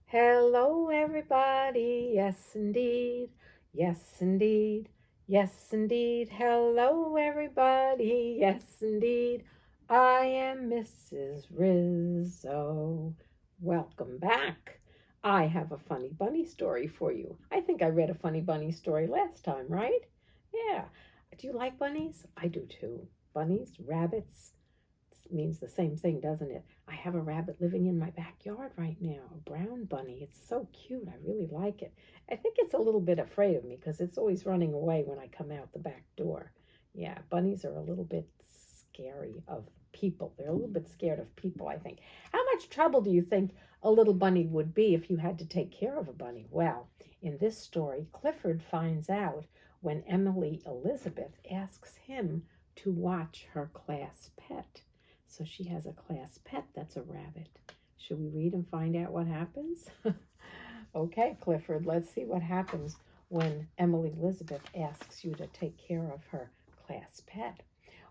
Hello, everybody. Yes, indeed. Yes, indeed. Yes, indeed. Hello, everybody. Yes, indeed. I am Mrs. Rizzo. Welcome back. I have a funny bunny story for you. I think I read a funny bunny story last time, right? Yeah. Do you like bunnies? I do too. Bunnies, rabbits, means the same thing, doesn't it? I have a rabbit living in my backyard right now, a brown bunny. It's so cute. I really like it. I think it's a little bit afraid of me because it's always running away when I come out the back door. Yeah, bunnies are a little bit scary of people. They're a little bit scared of people, I think. How much trouble do you think a little bunny would be if you had to take care of a bunny? Well, in this story, Clifford finds out when Emily Elizabeth asks him to watch her class pet. So she has a class pet that's a rabbit. Should we read and find out what happens? Okay, Clifford, let's see what happens when Emily Elizabeth asks you to take care of her class pet.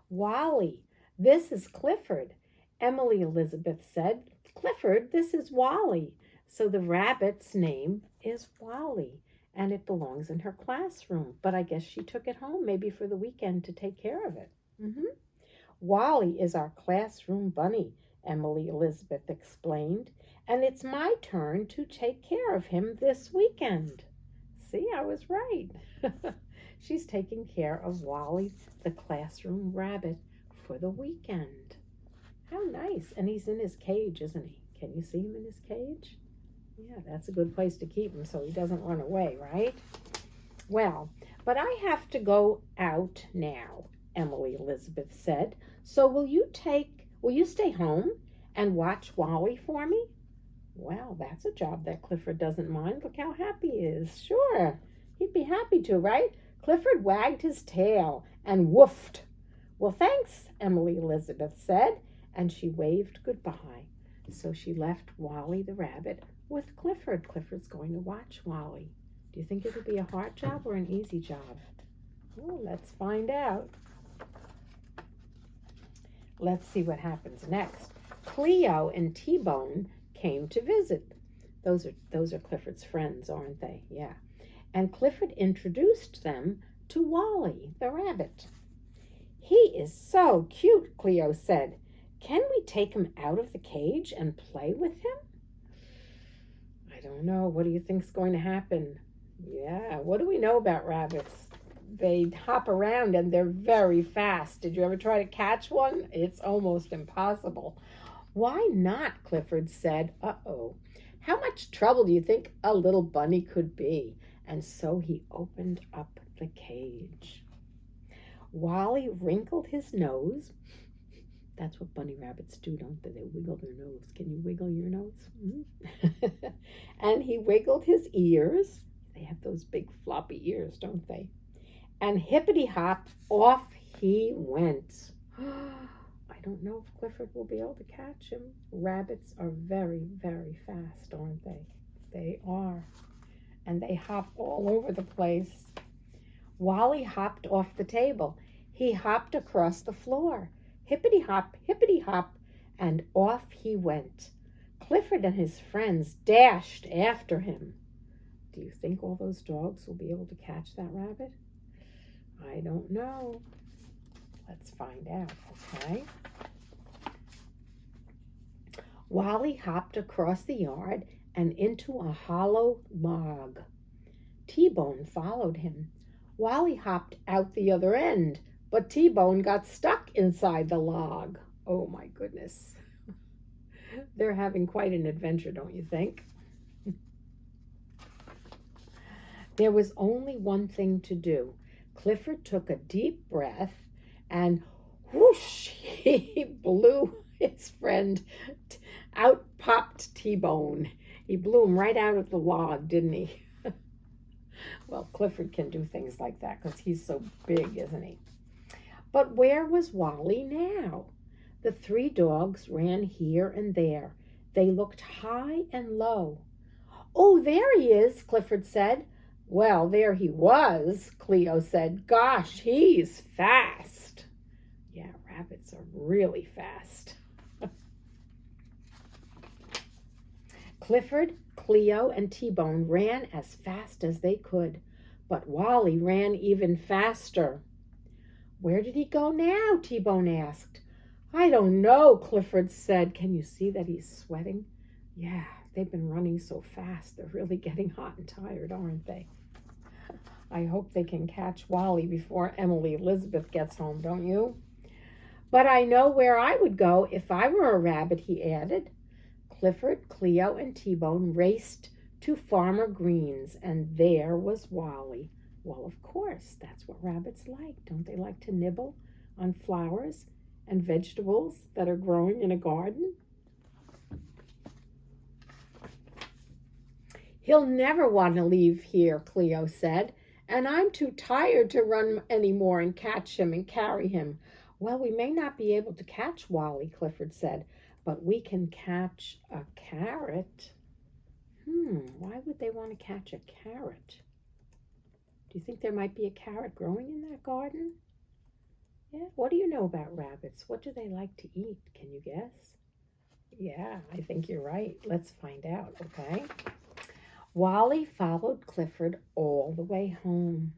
Wally, this is Clifford, Emily Elizabeth said. Clifford, this is Wally. So the rabbit's name is Wally, and it belongs in her classroom. But I guess she took it home maybe for the weekend to take care of it. Wally is our classroom bunny, Emily Elizabeth explained, and it's my turn to take care of him this weekend. See, I was right. She's taking care of Wally, the classroom rabbit, for the weekend. How nice. And he's in his cage, isn't he? Can you see him in his cage? Yeah, that's a good place to keep him so he doesn't run away, right? Well, but I have to go out now, Emily Elizabeth said. So will you stay home and watch Wally for me? Well, that's a job that Clifford doesn't mind. Look how happy he is. Sure, he'd be happy to, right? Clifford wagged his tail and woofed. Well, thanks, Emily Elizabeth said, and she waved goodbye. So she left Wally the rabbit with Clifford. Clifford's going to watch Wally. Do you think it'll be a hard job or an easy job? Well, let's find out. Let's see what happens next. Cleo and T-Bone came to visit. Those are Clifford's friends, aren't they? Yeah. And Clifford introduced them to Wally, the rabbit. He is so cute, Cleo said. Can we take him out of the cage and play with him? I don't know. What do you think's going to happen? Yeah, what do we know about rabbits? They hop around and they're very fast. Did you ever try to catch one? It's almost impossible. Why not? Clifford said. Uh-oh. How much trouble do you think a little bunny could be? And so he opened up the cage. Wally wrinkled his nose. That's what bunny rabbits do, don't they? They wiggle their nose. Can you wiggle your nose? And he wiggled his ears. They have those big floppy ears, don't they? And hippity-hop, off he went. I don't know if Clifford will be able to catch him. Rabbits are very, very fast, aren't they? They are. And they hop all over the place. Wally hopped off the table. He hopped across the floor. Hippity-hop, hippity-hop, and off he went. Clifford and his friends dashed after him. Do you think all those dogs will be able to catch that rabbit? I don't know. Let's find out, okay? Wally hopped across the yard and into a hollow log. T-Bone followed him. Wally hopped out the other end, but T-Bone got stuck inside the log. Oh my goodness. They're having quite an adventure, don't you think? There was only one thing to do. Clifford took a deep breath and whoosh, he blew his friend. Out popped T-Bone. He blew him right out of the log, didn't he? Well, Clifford can do things like that because he's so big, isn't he? But where was Wally now? The three dogs ran here and there. They looked high and low. Oh, there he is, Clifford said. Well, there he was, Cleo said. Gosh, he's fast. Yeah, rabbits are really fast. Clifford, Cleo, and T-Bone ran as fast as they could, but Wally ran even faster. "Where did he go now?" T-Bone asked. "I don't know," Clifford said. Can you see that he's sweating? Yeah, they've been running so fast. They're really getting hot and tired, aren't they? I hope they can catch Wally before Emily Elizabeth gets home, don't you? "But I know where I would go if I were a rabbit," he added. Clifford, Cleo, and T-Bone raced to Farmer Green's, and there was Wally. Well, of course, that's what rabbits like. Don't they like to nibble on flowers and vegetables that are growing in a garden? "He'll never want to leave here," Cleo said, "and I'm too tired to run anymore and catch him and carry him." "Well, we may not be able to catch Wally," Clifford said, "but we can catch a carrot." Why would they want to catch a carrot? Do you think there might be a carrot growing in that garden? Yeah, what do you know about rabbits? What do they like to eat? Can you guess? Yeah, I think you're right. Let's find out, okay? Wally followed Clifford all the way home.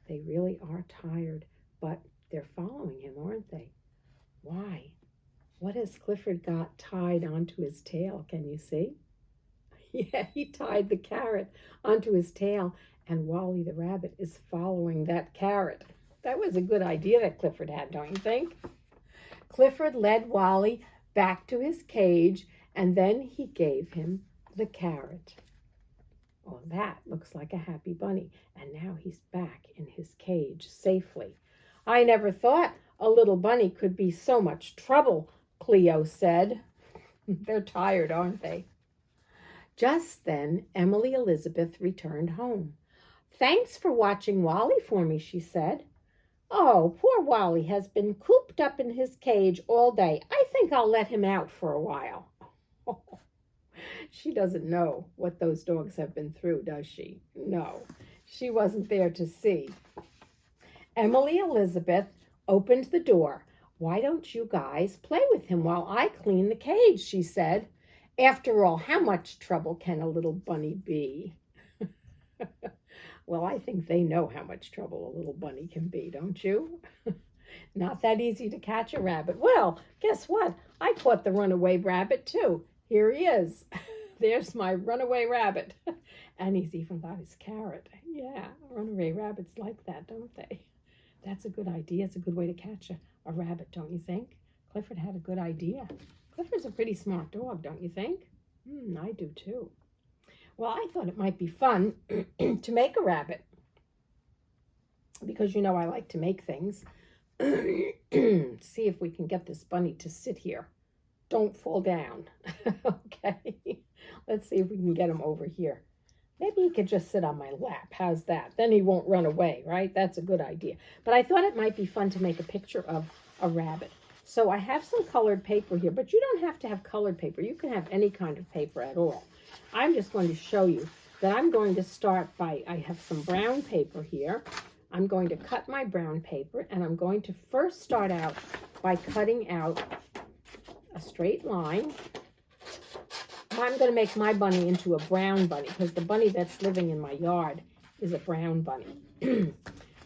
They really are tired, but they're following him, aren't they? Why? What has Clifford got tied onto his tail? Can you see? Yeah, he tied the carrot onto his tail, and Wally the rabbit is following that carrot. That was a good idea that Clifford had, don't you think? Clifford led Wally back to his cage, and then he gave him the carrot. Oh, that looks like a happy bunny, and now he's back in his cage safely. "I never thought a little bunny could be so much trouble," Cleo said. They're tired, aren't they? Just then, Emily Elizabeth returned home. "Thanks for watching Wally for me," she said. "Oh, poor Wally has been cooped up in his cage all day. I think I'll let him out for a while." She doesn't know what those dogs have been through, does she? No, she wasn't there to see. Emily Elizabeth opened the door. "Why don't you guys play with him while I clean the cage?" she said. "After all, how much trouble can a little bunny be?" Well, I think they know how much trouble a little bunny can be, don't you? Not that easy to catch a rabbit. Well, guess what? I caught the runaway rabbit too. Here he is. There's my runaway rabbit. And he's even got his carrot. Yeah, runaway rabbits like that, don't they? That's a good idea. It's a good way to catch a rabbit, don't you think? Clifford had a good idea. Clifford's a pretty smart dog, don't you think? I do too. Well, I thought it might be fun to make a rabbit. Because you know I like to make things. See if we can get this bunny to sit here. Don't fall down. Okay. Let's see if we can get him over here. Maybe he could just sit on my lap. How's that? Then he won't run away, right? That's a good idea. But I thought it might be fun to make a picture of a rabbit. So I have some colored paper here, but you don't have to have colored paper. You can have any kind of paper at all. I'm just going to show you that I'm going to start by, I have some brown paper here. I'm going to cut my brown paper, and I'm going to first start out by cutting out a straight line. I'm going to make my bunny into a brown bunny because the bunny that's living in my yard is a brown bunny.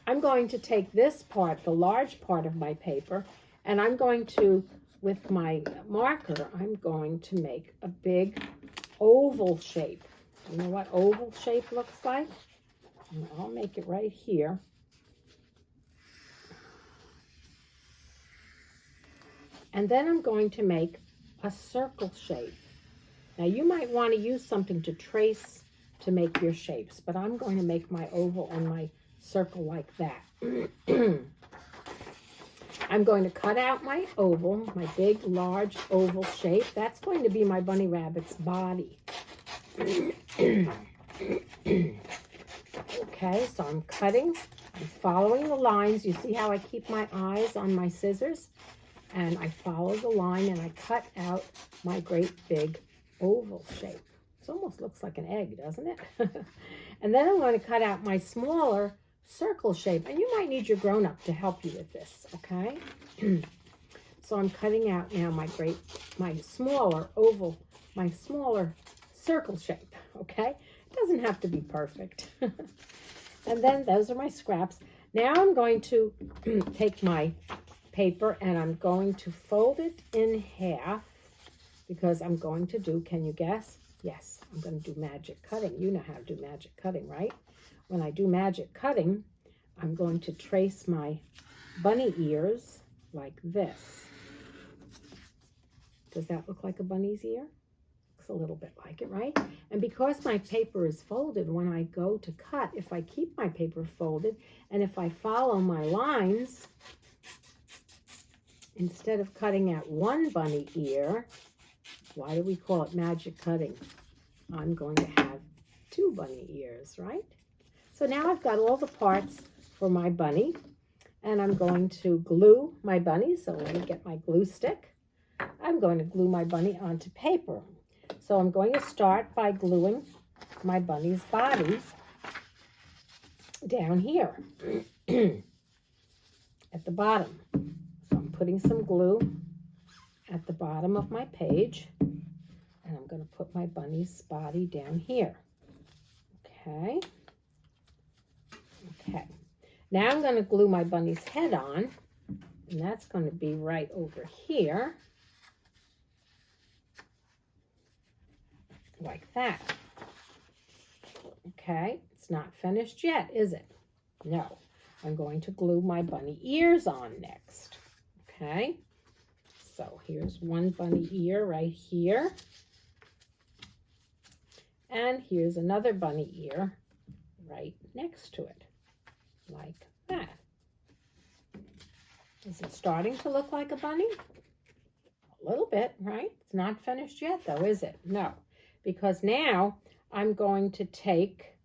I'm going to take this part, the large part of my paper, and I'm going to, with my marker, I'm going to make a big oval shape. You know what oval shape looks like? And I'll make it right here. And then I'm going to make a circle shape. Now you might want to use something to trace to make your shapes, but I'm going to make my oval and my circle like that. I'm going to cut out my oval, my big, large oval shape. That's going to be my bunny rabbit's body. Okay, so I'm cutting, I'm following the lines. You see how I keep my eyes on my scissors? And I follow the line and I cut out my great big oval shape. It almost looks like an egg, doesn't it? And then I'm going to cut out my smaller circle shape. And you might need your grown-up to help you with this, okay? So I'm cutting out now my smaller oval, my smaller circle shape, okay? It doesn't have to be perfect. And then those are my scraps. Now I'm going to take my paper and I'm going to fold it in half because I'm going to do, can you guess? Yes, I'm going to do magic cutting. You know how to do magic cutting, right? When I do magic cutting, I'm going to trace my bunny ears like this. Does that look like a bunny's ear? Looks a little bit like it, right? And because my paper is folded, when I go to cut, if I keep my paper folded and if I follow my lines, instead of cutting at one bunny ear, why do we call it magic cutting? I'm going to have two bunny ears, right? So now I've got all the parts for my bunny, and I'm going to glue my bunny. So let me get my glue stick. I'm going to glue my bunny onto paper. So I'm going to start by gluing my bunny's body down here at the bottom. So I'm putting some glue at the bottom of my page, and I'm going to put my bunny's body down here. Okay. Okay. Now I'm going to glue my bunny's head on, and that's going to be right over here, like that. Okay, it's not finished yet, is it? No. I'm going to glue my bunny ears on next. Okay, so here's one bunny ear right here, and here's another bunny ear right next to it, like that. Is it starting to look like a bunny? A little bit, right? It's not finished yet though, is it? No, because now I'm going to take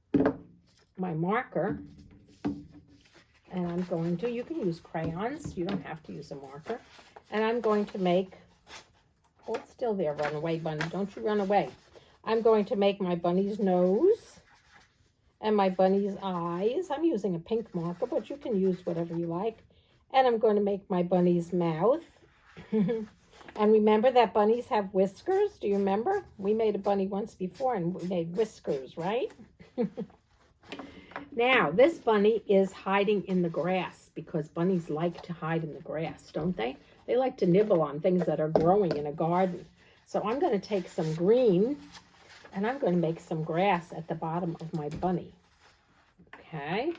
my marker and I'm going to, you can use crayons, you don't have to use a marker, and I'm going to make, hold still there, Runaway Bunny, don't you run away. I'm going to make my bunny's nose and my bunny's eyes. I'm using a pink marker, but you can use whatever you like. And I'm going to make my bunny's mouth. And remember that bunnies have whiskers? Do you remember? We made a bunny once before and we made whiskers, right? Now, this bunny is hiding in the grass because bunnies like to hide in the grass, don't they? They like to nibble on things that are growing in a garden. So I'm going to take some green and I'm going to make some grass at the bottom of my bunny. Okay,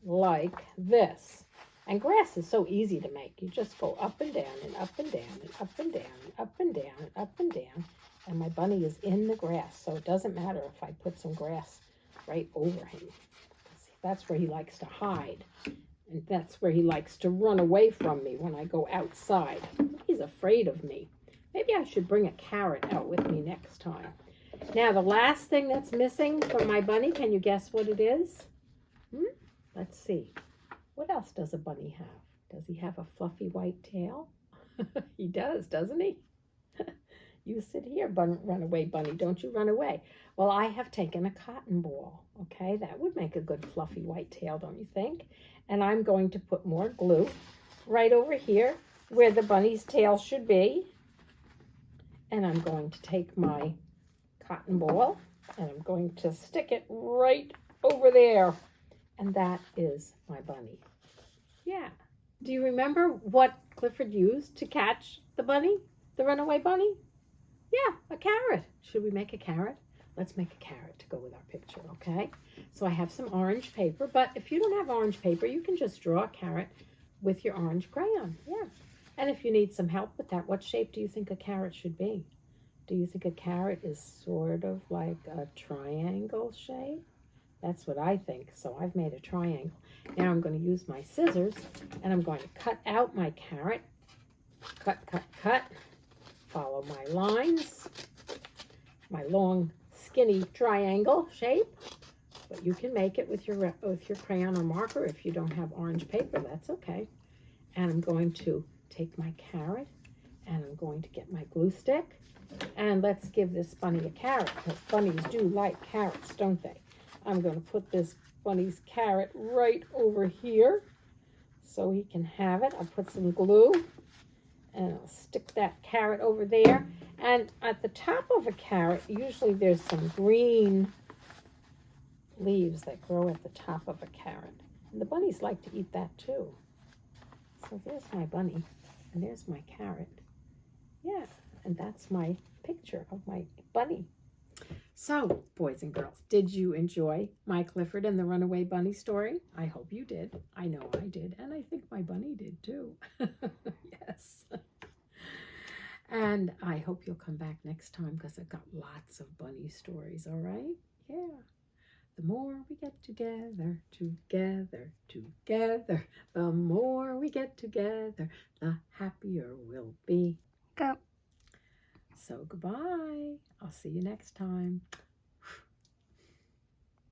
like this. And grass is so easy to make. You just go up and down and up and down and up and down and up and down and up and down. And my bunny is in the grass, so it doesn't matter if I put some grass right over him. That's where he likes to hide. And that's where he likes to run away from me when I go outside. He's afraid of me. Maybe I should bring a carrot out with me next time. Now, the last thing that's missing from my bunny, can you guess what it is? Let's see. What else does a bunny have? Does he have a fluffy white tail? He does, doesn't he? You sit here, Runaway Bunny. Don't you run away. Well, I have taken a cotton ball. Okay, that would make a good fluffy white tail, don't you think? And I'm going to put more glue right over here where the bunny's tail should be. And I'm going to take my cotton ball and I'm going to stick it right over there. And that is my bunny. Yeah. Do you remember what Clifford used to catch the bunny, the runaway bunny? Yeah, a carrot. Should we make a carrot? Let's make a carrot to go with our picture, okay? So I have some orange paper, but if you don't have orange paper, you can just draw a carrot with your orange crayon. Yeah. And if you need some help with that, what shape do you think a carrot should be? Do you think a carrot is sort of like a triangle shape? That's what I think. So I've made a triangle. Now I'm going to use my scissors and I'm going to cut out my carrot. Cut, cut, cut. Follow my lines. My long, skinny triangle shape. But you can make it with your crayon or marker. If you don't have orange paper, that's okay. And I'm going to take my carrot and I'm going to get my glue stick. And let's give this bunny a carrot because bunnies do like carrots, don't they? I'm going to put this bunny's carrot right over here so he can have it. I'll put some glue and I'll stick that carrot over there. And at the top of a carrot, usually there's some green leaves that grow at the top of a carrot. And the bunnies like to eat that too. So there's my bunny, and there's my carrot. Yeah, and that's my picture of my bunny. So, boys and girls, did you enjoy my Clifford and the Runaway Bunny story? I hope you did. I know I did, and I think my bunny did too. Yes. And I hope you'll come back next time because I've got lots of bunny stories, all right? Yeah. The more we get together, the more we get together, the happier we'll be. Go. So goodbye. I'll see you next time.